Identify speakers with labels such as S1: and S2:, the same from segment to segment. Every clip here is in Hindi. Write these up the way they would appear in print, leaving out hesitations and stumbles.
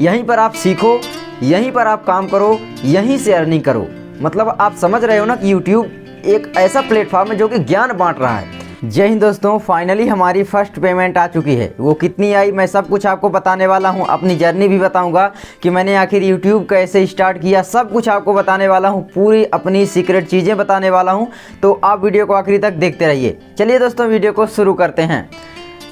S1: यहीं पर आप सीखो, यहीं पर आप काम करो, यहीं से अर्निंग करो। मतलब आप समझ रहे हो ना कि YouTube एक ऐसा प्लेटफॉर्म है जो कि ज्ञान बांट रहा है। जय हिंद दोस्तों, फाइनली हमारी फर्स्ट पेमेंट आ चुकी है। वो कितनी आई मैं सब कुछ आपको बताने वाला हूँ, अपनी जर्नी भी बताऊँगा कि मैंने आखिर YouTube कैसे स्टार्ट किया, सब कुछ आपको बताने वाला हूँ, पूरी अपनी सीक्रेट चीज़ें बताने वाला हूँ। तो आप वीडियो को आखिरी तक देखते रहिए। चलिए दोस्तों, वीडियो को शुरू करते हैं।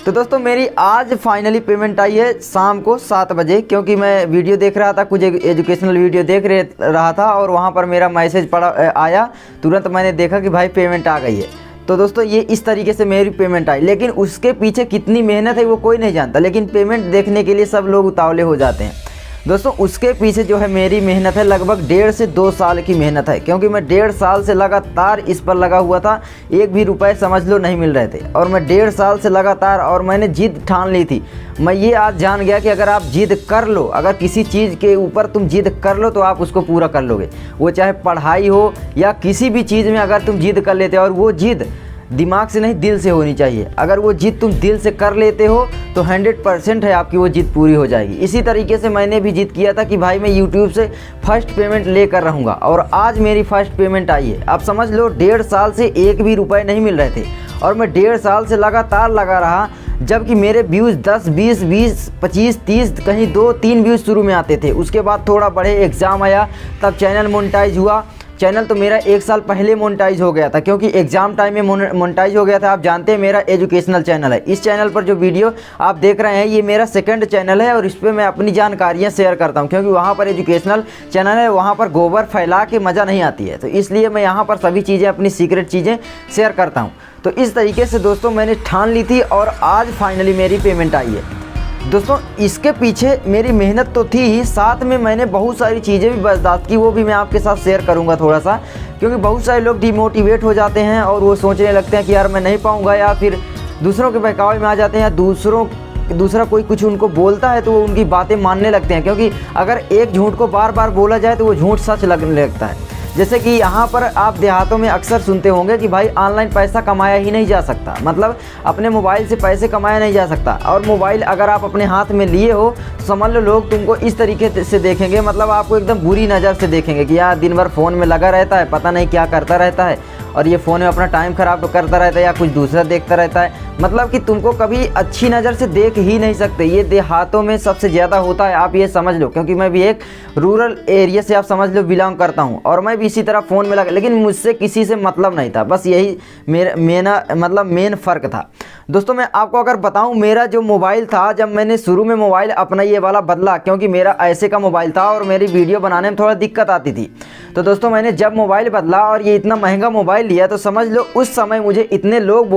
S1: तो दोस्तों मेरी आज फाइनली पेमेंट आई है शाम को 7 बजे, क्योंकि मैं वीडियो देख रहा था, कुछ एजुकेशनल वीडियो देख रहा था और वहाँ पर मेरा मैसेज आया। तुरंत मैंने देखा कि भाई पेमेंट आ गई है। तो दोस्तों ये इस तरीके से मेरी पेमेंट आई, लेकिन उसके पीछे कितनी मेहनत है वो कोई नहीं जानता, लेकिन पेमेंट देखने के लिए सब लोग उतावले हो जाते हैं। दोस्तों उसके पीछे जो है मेरी मेहनत है, लगभग 1.5 से 2 साल की मेहनत है, क्योंकि मैं 1.5 साल से लगातार इस पर लगा हुआ था। एक भी रुपए समझ लो नहीं मिल रहे थे और मैं 1.5 साल से लगातार, और मैंने जिद ठान ली थी। मैं ये आज जान गया कि अगर आप जिद कर लो, अगर किसी चीज़ के ऊपर तुम जिद कर लो तो आप उसको पूरा कर लोगे। वो चाहे पढ़ाई हो या किसी भी चीज़ में अगर तुम जिद कर लेते हो, और वो जिद दिमाग से नहीं दिल से होनी चाहिए। अगर वो जिद तुम दिल से कर लेते हो तो 100% है आपकी वो जिद पूरी हो जाएगी। इसी तरीके से मैंने भी जिद किया था कि भाई मैं YouTube से फर्स्ट पेमेंट लेकर रहूँगा, और आज मेरी फर्स्ट पेमेंट आई है। आप समझ लो 1.5 साल से एक भी रुपए नहीं मिल रहे थे, और मैं 1.5 साल से लगातार लगा रहा, जबकि मेरे व्यूज़ 10, 20, 25, 30, कहीं 2-3 व्यूज़ शुरू में आते थे। उसके बाद थोड़ा बढ़े, एग्ज़ाम आया, तब चैनल मोनेटाइज हुआ। चैनल तो मेरा 1 साल पहले मोनेटाइज हो गया था, क्योंकि एग्ज़ाम टाइम में मोनेटाइज हो गया था। आप जानते हैं मेरा एजुकेशनल चैनल है। इस चैनल पर जो वीडियो आप देख रहे हैं ये मेरा सेकंड चैनल है, और इस पर मैं अपनी जानकारियाँ शेयर करता हूँ, क्योंकि वहाँ पर एजुकेशनल चैनल है, वहाँ पर गोबर फैला के मज़ा नहीं आती है। तो इसलिए मैं यहाँ पर सभी चीज़ें, अपनी सीक्रेट चीज़ें शेयर करता हूँ। तो इस तरीके से दोस्तों मैंने ठान ली थी, और आज फाइनली मेरी पेमेंट आई है। दोस्तों इसके पीछे मेरी मेहनत तो थी ही, साथ में मैंने बहुत सारी चीज़ें भी बर्दाश्त की, वो भी मैं आपके साथ शेयर करूंगा थोड़ा सा। क्योंकि बहुत सारे लोग डिमोटिवेट हो जाते हैं और वो सोचने लगते हैं कि यार मैं नहीं पाऊंगा, या फिर दूसरों के बहकावे में आ जाते हैं, या दूसरा कोई कुछ उनको बोलता है तो वो उनकी बातें मानने लगते हैं। क्योंकि अगर एक झूठ को बार बार बोला जाए तो वो झूठ सच लगने लगता है। जैसे कि यहाँ पर आप देहातों में अक्सर सुनते होंगे कि भाई ऑनलाइन पैसा कमाया ही नहीं जा सकता, मतलब अपने मोबाइल से पैसे कमाया नहीं जा सकता। और मोबाइल अगर आप अपने हाथ में लिए हो तो समझ लो लोग तुमको इस तरीके से देखेंगे, मतलब आपको एकदम बुरी नज़र से देखेंगे कि यार दिन भर फ़ोन में लगा रहता है, पता नहीं क्या करता रहता है, और ये फ़ोन में अपना टाइम ख़राब करता रहता है या कुछ दूसरा देखता रहता है। मतलब कि तुमको कभी अच्छी नज़र से देख ही नहीं सकते। ये देहातों में सबसे ज़्यादा होता है, आप ये समझ लो। क्योंकि मैं भी एक रूरल एरिया से, आप समझ लो, बिलोंग करता हूँ, और मैं भी इसी तरह फ़ोन में लगा, लेकिन मुझसे किसी से मतलब नहीं था। बस यही मेन फ़र्क था। दोस्तों मैं आपको अगर बताऊं, मेरा जो मोबाइल था, जब मैंने शुरू में मोबाइल अपना ये वाला बदला, क्योंकि मेरा ऐसे का मोबाइल था और मेरी वीडियो बनाने में थोड़ा दिक्कत आती थी। तो दोस्तों मैंने जब मोबाइल बदला और ये इतना महंगा मोबाइल लिया, तो समझ लो उस समय मुझे इतने लोग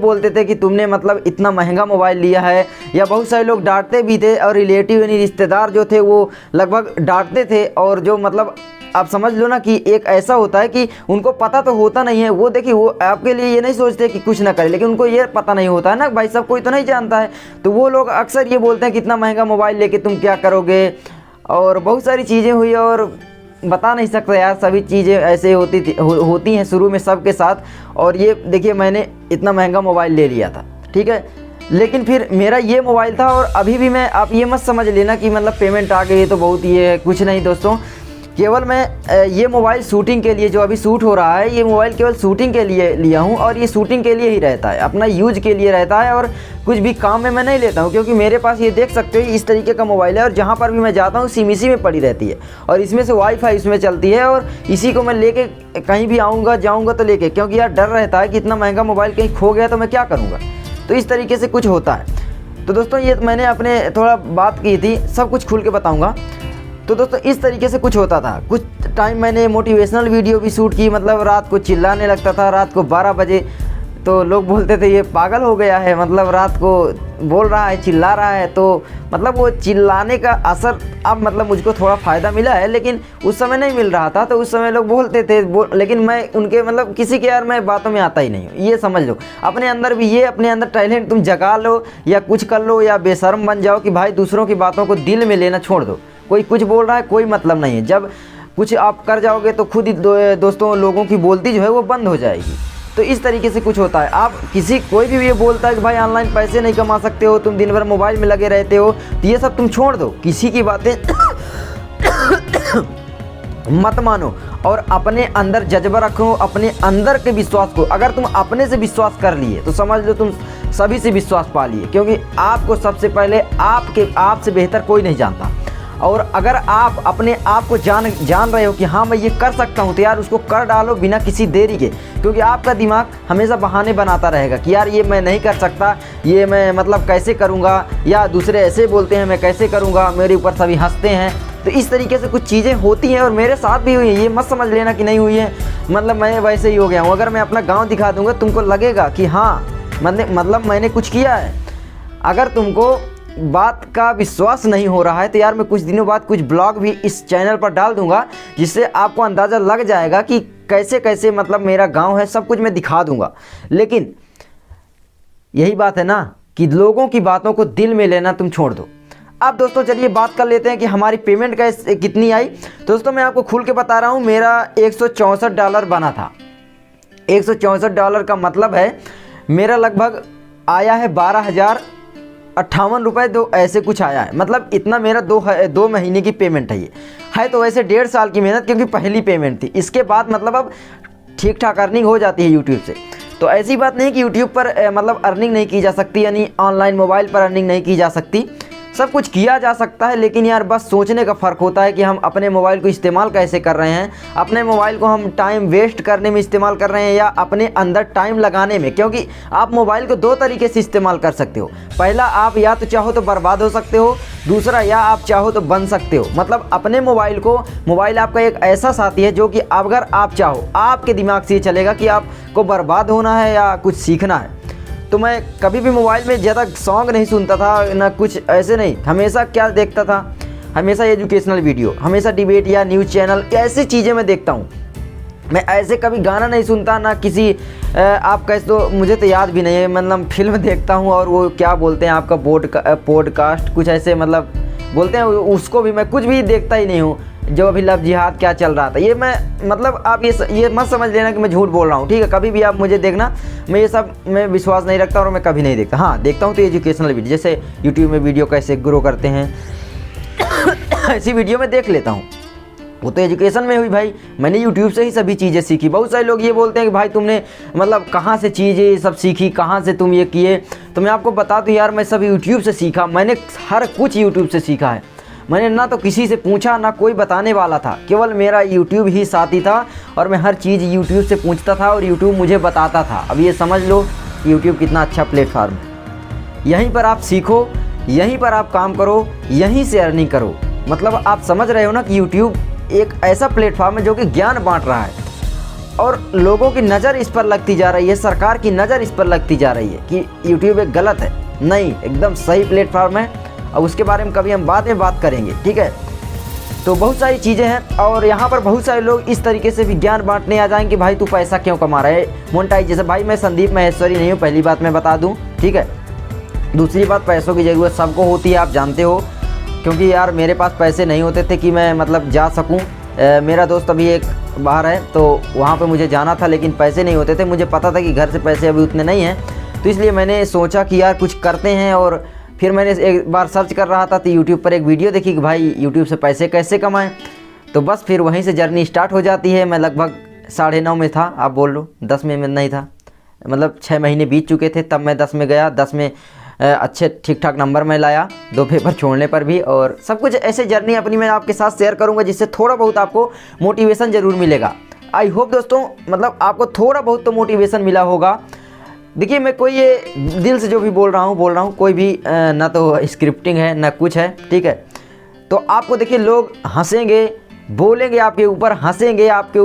S1: बोलते थे कि तुमने मतलब इतना महंगा मोबाइल लिया है, या बहुत सारे लोग डांटते भी थे, और रिलेटिव यानी रिश्तेदार जो थे वो लगभग डांटते थे। और जो मतलब आप समझ लो ना कि एक ऐसा होता है कि उनको पता तो होता नहीं है, वो देखिए वो आपके लिए ये नहीं सोचते कि कुछ ना करें, लेकिन उनको ये पता नहीं होता है ना भाई, सब कोई तो नहीं जानता है। तो वो लोग अक्सर ये बोलते हैं कि इतना महंगा मोबाइल लेके तुम क्या करोगे, और बहुत सारी चीज़ें हुई, और बता नहीं सकते यार, सभी चीज़ें ऐसे होती हैं शुरू में सबके साथ। और ये देखिए मैंने इतना महंगा मोबाइल ले लिया था, ठीक है, लेकिन फिर मेरा ये मोबाइल था। और अभी भी मैं, आप ये मत समझ लेना कि मतलब पेमेंट आ गई है तो बहुत ये है, कुछ नहीं दोस्तों। केवल मैं ये मोबाइल शूटिंग के लिए, जो अभी शूट हो रहा है, ये मोबाइल केवल शूटिंग के लिए लिया हूँ, और ये शूटिंग के लिए ही रहता है, अपना यूज के लिए रहता है, और कुछ भी काम में मैं नहीं लेता हूँ। क्योंकि मेरे पास ये देख सकते हो इस तरीके का मोबाइल है, और जहाँ पर भी मैं जाता हूँ सिम इसी में पड़ी रहती है, और इसमें से वाईफाई इसमें चलती है, और इसी को मैं लेके कहीं भी जाऊँगा तो लेके, क्योंकि यार डर रहता है कि इतना महंगा मोबाइल कहीं खो गया तो मैं क्या करूँगा। तो इस तरीके से कुछ होता है। तो दोस्तों ये मैंने अपने थोड़ा बात की थी, सब कुछ खुल के बताऊँगा। तो दोस्तों इस तरीके से कुछ होता था। कुछ टाइम मैंने मोटिवेशनल वीडियो भी शूट की, मतलब रात को चिल्लाने लगता था, रात को 12 बजे। तो लोग बोलते थे ये पागल हो गया है, मतलब रात को बोल रहा है, चिल्ला रहा है। तो मतलब वो चिल्लाने का असर अब मतलब मुझको थोड़ा फ़ायदा मिला है, लेकिन उस समय नहीं मिल रहा था। तो उस समय लोग बोलते थे लेकिन मैं उनके मतलब किसी के यार मैं बातों में आता ही नहीं हूँ। ये समझ लो अपने अंदर भी, ये अपने अंदर टैलेंट तुम जगा लो या कुछ कर लो, या बेशर्म बन जाओ कि भाई दूसरों की बातों को दिल में लेना छोड़ दो। कोई कुछ बोल रहा है कोई मतलब नहीं है, जब कुछ आप कर जाओगे तो खुद ही दोस्तों लोगों की बोलती जो है वो बंद हो जाएगी। तो इस तरीके से कुछ होता है। आप कोई भी ये बोलता है कि भाई ऑनलाइन पैसे नहीं कमा सकते हो, तुम दिन भर मोबाइल में लगे रहते हो, तो ये सब तुम छोड़ दो, किसी की बातें मत मानो और अपने अंदर जज्बा रखो, अपने अंदर के विश्वास को। अगर तुम अपने से विश्वास कर लिए तो समझ लो तुम सभी से विश्वास पा लिए, क्योंकि आपको सबसे पहले आपसे बेहतर कोई नहीं जानता। और अगर आप अपने आप को जान रहे हो कि हाँ मैं ये कर सकता हूँ, तो यार उसको कर डालो बिना किसी देरी के, क्योंकि आपका दिमाग हमेशा बहाने बनाता रहेगा कि यार ये मैं नहीं कर सकता, ये मैं मतलब कैसे करूँगा, या दूसरे ऐसे बोलते हैं मैं कैसे करूँगा, मेरे ऊपर सभी हंसते हैं। तो इस तरीके से कुछ चीज़ें होती हैं और मेरे साथ भी हुई है, ये मत समझ लेना कि नहीं हुई है, मतलब मैं वैसे ही हो गया हूँ। अगर मैं अपना गाँव दिखा दूँगा तुमको लगेगा कि हाँ मतलब मैंने कुछ किया है। अगर तुमको बात का विश्वास नहीं हो रहा है तो यार मैं कुछ दिनों बाद कुछ ब्लॉग भी इस चैनल पर डाल दूंगा, जिससे आपको अंदाज़ा लग जाएगा कि कैसे कैसे मतलब मेरा गांव है, सब कुछ मैं दिखा दूंगा। लेकिन यही बात है ना कि लोगों की बातों को दिल में लेना तुम छोड़ दो। अब दोस्तों चलिए बात कर लेते हैं कि हमारी पेमेंट कितनी आई। दोस्तों मैं आपको खुल के बता रहा हूँ, मेरा $164 बना था। $164 का मतलब है मेरा लगभग आया है 12,058 रुपये, दो ऐसे कुछ आया है। मतलब इतना मेरा 2 महीने की पेमेंट है। ये है तो वैसे 1.5 साल की मेहनत, क्योंकि पहली पेमेंट थी। इसके बाद मतलब अब ठीक ठाक अर्निंग हो जाती है यूट्यूब से। तो ऐसी बात नहीं कि यूट्यूब पर मतलब अर्निंग नहीं की जा सकती, यानी ऑनलाइन मोबाइल पर अर्निंग नहीं की जा सकती, सब कुछ किया जा सकता है। लेकिन यार बस सोचने का फ़र्क होता है कि हम अपने मोबाइल को इस्तेमाल कैसे कर रहे हैं, अपने मोबाइल को हम टाइम वेस्ट करने में इस्तेमाल कर रहे हैं या अपने अंदर टाइम लगाने में। क्योंकि आप मोबाइल को 2 तरीके से इस्तेमाल कर सकते हो। पहला, आप या तो चाहो तो बर्बाद हो सकते हो, दूसरा या आप चाहो तो बन सकते हो। मतलब अपने मोबाइल आपका एक ऐसा साथी है जो कि अगर आप चाहो, आपके दिमाग से ये चलेगा कि आपको बर्बाद होना है या कुछ सीखना है। तो मैं कभी भी मोबाइल में ज़्यादा सॉन्ग नहीं सुनता था, ना कुछ ऐसे नहीं। हमेशा क्या देखता था, हमेशा एजुकेशनल वीडियो, हमेशा डिबेट या न्यूज़ चैनल, ऐसी चीज़ें मैं देखता हूँ। मैं ऐसे कभी गाना नहीं सुनता, ना किसी आप कैसे, तो मुझे तो याद भी नहीं है, मतलब फिल्म देखता हूँ और वो क्या बोलते हैं आपका पॉडकास्ट कुछ ऐसे मतलब बोलते हैं, उसको भी मैं कुछ भी देखता ही नहीं हूँ। जो अभी लव जिहाद क्या चल रहा था, ये मैं मतलब आप ये मत समझ लेना कि मैं झूठ बोल रहा हूँ, ठीक है। कभी भी आप मुझे देखना, मैं ये सब में विश्वास नहीं रखता और मैं कभी नहीं देखता। हाँ देखता हूँ तो एजुकेशनल वीडियो, जैसे यूट्यूब में वीडियो कैसे ग्रो करते हैं ऐसी वीडियो में देख लेता हूँ। वो तो एजुकेशन में हुई भाई, मैंने यूट्यूब से ही सभी चीज़ें सीखी। बहुत सारे लोग ये बोलते हैं कि भाई तुमने मतलब कहाँ से चीज़ें सब सीखी, कहाँ से तुम ये किए। तो मैं आपको बता दूँ यार, मैं सब यूट्यूब से सीखा। मैंने हर कुछ यूट्यूब से सीखा है। मैंने ना तो किसी से पूछा, ना कोई बताने वाला था, केवल मेरा यूट्यूब ही साथी था और मैं हर चीज़ यूट्यूब से पूछता था और यूट्यूब मुझे बताता था। अब ये समझ लो यूट्यूब कितना अच्छा प्लेटफार्म है। यहीं पर आप सीखो, यहीं पर आप काम करो, यहीं से अर्निंग करो। मतलब आप समझ रहे हो ना कि यूट्यूब एक ऐसा प्लेटफार्म है जो कि ज्ञान बांट रहा है और लोगों की नज़र इस पर लगती जा रही है, सरकार की नज़र इस पर लगती जा रही है कि यूट्यूब एक गलत है। नहीं, एकदम सही प्लेटफार्म है और उसके बारे में कभी हम बाद में बात करेंगे, ठीक है। तो बहुत सारी चीज़ें हैं और यहाँ पर बहुत सारे लोग इस तरीके से भी ज्ञान बांटने आ जाएंगे कि भाई तू पैसा क्यों कमा रहा है मोनेटाइजेशन। भाई मैं संदीप महेश्वरी नहीं हूँ, पहली बात मैं बता दूँ, ठीक है। दूसरी बात, पैसों की ज़रूरत सबको होती है, आप जानते हो, क्योंकि यार मेरे पास पैसे नहीं होते थे कि मैं मतलब जा सकूं। मेरा दोस्त अभी एक बाहर है तो वहाँ पे मुझे जाना था, लेकिन पैसे नहीं होते थे। मुझे पता था कि घर से पैसे अभी उतने नहीं हैं, तो इसलिए मैंने सोचा कि यार कुछ करते हैं। और फिर मैंने एक बार सर्च कर रहा था तो यूट्यूब पर एक वीडियो देखी कि भाई यूट्यूब से पैसे कैसे कमाएँ। तो बस फिर वहीं से जर्नी स्टार्ट हो जाती है। मैं लगभग 9.5 में था, आप बोल लो 10 में नहीं था, मतलब 6 महीने बीत चुके थे तब मैं 10 में गया। 10 में अच्छे ठीक ठाक नंबर में लाया 2 पेपर छोड़ने पर भी। और सब कुछ ऐसे जर्नी अपनी मैं आपके साथ शेयर करूंगा, जिससे थोड़ा बहुत आपको मोटिवेशन ज़रूर मिलेगा। आई होप दोस्तों मतलब आपको थोड़ा बहुत तो मोटिवेशन मिला होगा। देखिए मैं कोई ये दिल से जो भी बोल रहा हूँ, कोई भी ना तो स्क्रिप्टिंग है ना कुछ है, ठीक है। तो आपको देखिए लोग हंसेंगे, बोलेंगे आपके ऊपर, हंसेंगे आपके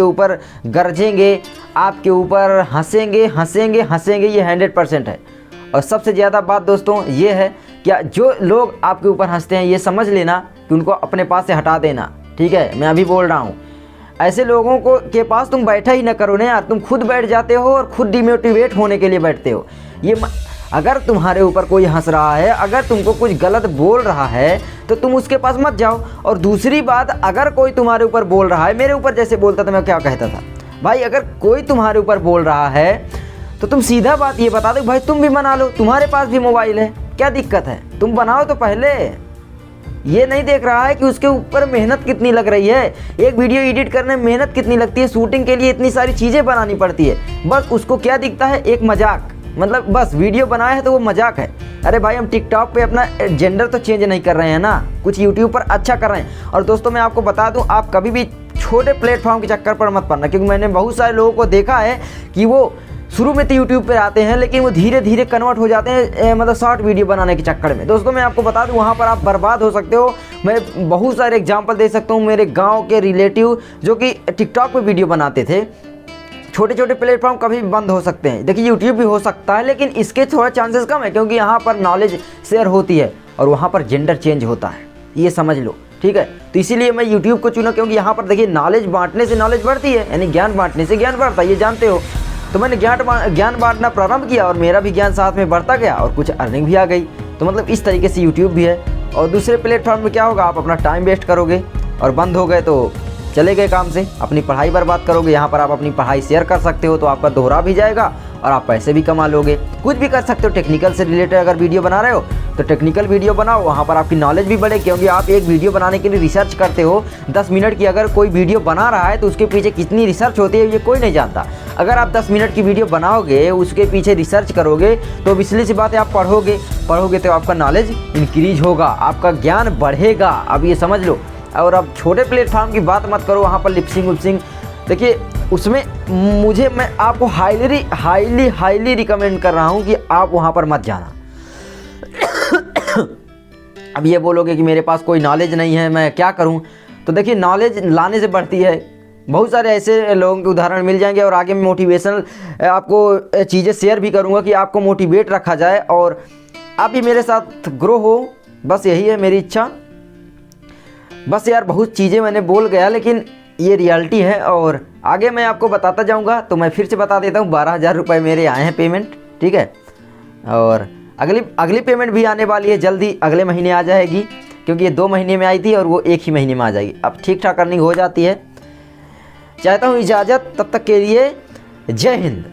S1: ऊपर गरजेंगे आपके ऊपर, हंसेंगे, ये 100% है। और सबसे ज़्यादा बात दोस्तों ये है कि जो लोग आपके ऊपर हंसते हैं ये समझ लेना कि उनको अपने पास से हटा देना, ठीक है। मैं अभी बोल रहा हूँ, ऐसे लोगों को के पास तुम बैठा ही ना करो ना यार। तुम खुद बैठ जाते हो और खुद डिमोटिवेट होने के लिए बैठते हो। अगर तुम्हारे ऊपर कोई हंस रहा है, अगर तुमको कुछ गलत बोल रहा है तो तुम उसके पास मत जाओ। और दूसरी बात, अगर कोई तुम्हारे ऊपर बोल रहा है, मेरे ऊपर जैसे बोलता था, मैं क्या कहता था, भाई अगर कोई तुम्हारे ऊपर बोल रहा है तो तुम सीधा बात ये बता दो भाई तुम भी बना लो, तुम्हारे पास भी मोबाइल है, क्या दिक्कत है, तुम बनाओ तो पहले। ये नहीं देख रहा है कि उसके ऊपर मेहनत कितनी लग रही है, एक वीडियो एडिट करने में मेहनत कितनी लगती है, शूटिंग के लिए इतनी सारी चीज़ें बनानी पड़ती है। बस उसको क्या दिखता है, एक मजाक, मतलब बस वीडियो बनाया है तो वो मजाक है। अरे भाई हम टिकटॉक पे अपना जेंडर तो चेंज नहीं कर रहे हैं ना, कुछ यूट्यूब पर अच्छा कर रहे हैं। और दोस्तों मैं आपको बता दूं, आप कभी भी छोटे प्लेटफॉर्म के चक्कर पर मत पड़ना, क्योंकि मैंने बहुत सारे लोगों को देखा है कि वो शुरू में तो यूट्यूब पे आते हैं लेकिन वो धीरे धीरे कन्वर्ट हो जाते हैं मतलब शॉर्ट वीडियो बनाने के चक्कर में। दोस्तों मैं आपको बता दूं वहाँ पर आप बर्बाद हो सकते हो। मैं बहुत सारे एग्जांपल दे सकता हूँ, मेरे गांव के रिलेटिव जो कि टिकटॉक पे वीडियो बनाते थे। छोटे छोटे प्लेटफॉर्म कभी भी बंद हो सकते हैं, देखिए यूट्यूब भी हो सकता है लेकिन इसके थोड़ा चांसेस कम है, क्योंकि यहाँ पर नॉलेज शेयर होती है और वहाँ पर जेंडर चेंज होता है, ये समझ लो, ठीक है। तो इसीलिए मैं यूट्यूब को चुना, क्योंकि यहाँ पर देखिए नॉलेज बांटने से नॉलेज बढ़ती है, यानी ज्ञान बांटने से ज्ञान बढ़ता है, ये जानते हो। तो मैंने ज्ञान बांटना प्रारंभ किया और मेरा भी ज्ञान साथ में बढ़ता गया और कुछ अर्निंग भी आ गई। तो मतलब इस तरीके से यूट्यूब भी है। और दूसरे प्लेटफॉर्म में क्या होगा, आप अपना टाइम वेस्ट करोगे और बंद हो गए तो चले गए काम से, अपनी पढ़ाई बर्बाद करोगे। यहाँ पर आप अपनी पढ़ाई शेयर कर सकते हो तो आपका दोहरा भी जाएगा और आप पैसे भी कमा लोगे। कुछ भी कर सकते हो, टेक्निकल से रिलेटेड अगर वीडियो बना रहे हो तो टेक्निकल वीडियो बनाओ, वहाँ पर आपकी नॉलेज भी बढ़े, क्योंकि आप एक वीडियो बनाने के लिए रिसर्च करते हो 10 मिनट की। अगर कोई वीडियो बना रहा है तो उसके पीछे कितनी रिसर्च होती है ये कोई नहीं जानता। अगर आप 10 मिनट की वीडियो बनाओगे, उसके पीछे रिसर्च करोगे तो ऑब्वियसली सी बात है आप पढ़ोगे तो आपका नॉलेज इंक्रीज होगा, आपका ज्ञान बढ़ेगा। अब ये समझ लो। और अब छोटे प्लेटफॉर्म की बात मत करो, वहाँ पर लिपसिंग विपसिंग देखिए उसमें मैं आपको हाईली रिकमेंड कर रहा हूँ कि आप वहाँ पर मत जाना। अब ये बोलोगे कि मेरे पास कोई नॉलेज नहीं है, मैं क्या करूँ, तो देखिए नॉलेज लाने से बढ़ती है। बहुत सारे ऐसे लोगों के उदाहरण मिल जाएंगे और आगे मैं मोटिवेशनल आपको चीज़ें शेयर भी करूँगा कि आपको मोटिवेट रखा जाए और आप भी मेरे साथ ग्रो हो। बस यही है मेरी इच्छा। बस यार बहुत चीज़ें मैंने बोल गया लेकिन ये रियलिटी है और आगे मैं आपको बताता जाऊंगा। तो मैं फिर से बता देता हूँ, 12,000 रुपये मेरे आए हैं पेमेंट, ठीक है। और अगली पेमेंट भी आने वाली है जल्दी, अगले महीने आ जाएगी, क्योंकि ये 2 महीने में आई थी और वो 1 ही महीने में आ जाएगी। अब ठीक ठाक अर्निंग हो जाती है। चाहता हूँ इजाज़त, तब तक के लिए जय हिंद।